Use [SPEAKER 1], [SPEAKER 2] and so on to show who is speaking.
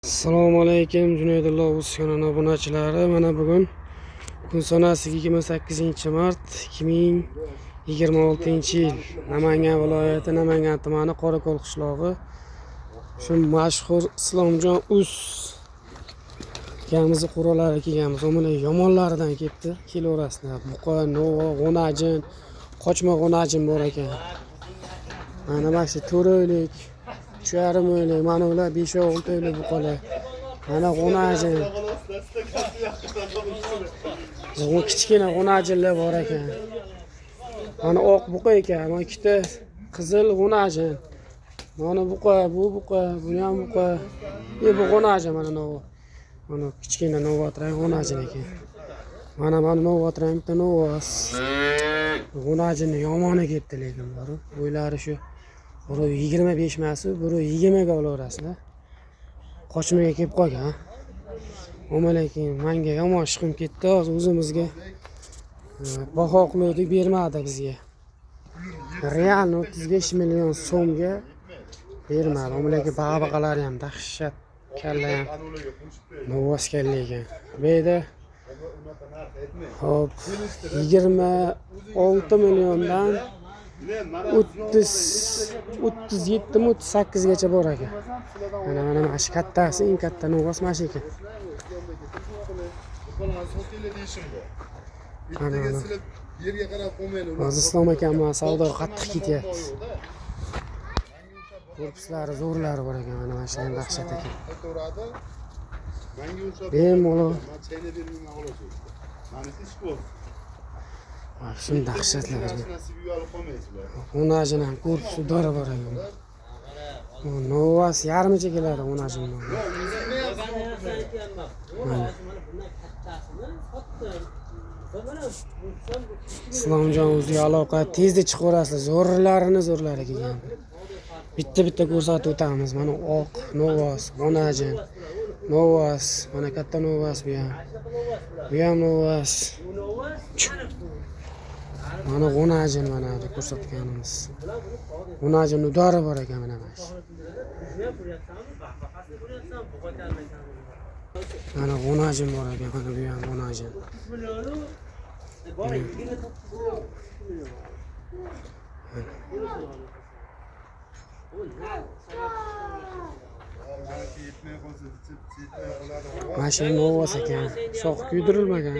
[SPEAKER 1] Assalomu alaykum Junaydullo o'z kanali obunachilari. Mana bugun kun sanasi 28-mart 2026-yil. Namangan viloyati Namangan tumani Qorako'l qishlog'i. Shu mashhur Islomjon Uz akamizni qurolari kelganmiz. Mana yomonlaridan ketdi. Kelaverasizlar. Buqa, nova, g'unajin, qochma g'unajin bor ekan. Mana bashi 4 oylik, 3,5 oylik, mana ular 5-6 oylik buqalar. Mana g'unajin. Bu kichkina g'unajinlar bor ekan. Mana oq buqa ekan, mana ikkita qizil g'unajin. Mana buqa, bu buqa, bu ham buqa. Bu g'unajin mana nova. Mana kichkina novatrang g'unajin ekan. Mana novatrang bitta novas. G'unajinni yomoni ketdi lekin bor. Bo'ylari shu 25 emas, 20 ga olaverasizlar. Qochmaga kelib qolgan. Lekin menga yomon chiqib ketdi. O'zimizga baho qildik, bermadi bizga. Real 35 million so'mga bermadi. Lekin babaqalari ham dahshat, kalla ham novas kalla ekan. Bu yerda hop 26 milliondan 37 mi 38 gacha bor ekan. Mana shu kattasi, eng katta novas mana shu ekan. Hozir Islom akam bilan savdo qattiq ketyapti. Korpuslari zo'rlari bor ekan, mana shu ham dahshat ekan. Bemalol shunday dahshatlar. G'unajin ham korpusi dori bor ekan. Novas yarmicha keladi g'unajin. Islomjon o'ziga aloqa tezda chiqaverasizlar. Zo'rlari kelgan. Bitta ko'rsatib o'tamiz. Mana oq novas, g'unajin, novas, mana katta novas bu ham. Bu ham novas. Mana g'unajin mana deb ko'rsatganimiz. G'unajin udori bor ekan mana shu. Mana g'unajin bor ekan, mana bu ham g'unajin. Mashina novas ekan, shox kuydirilmagan.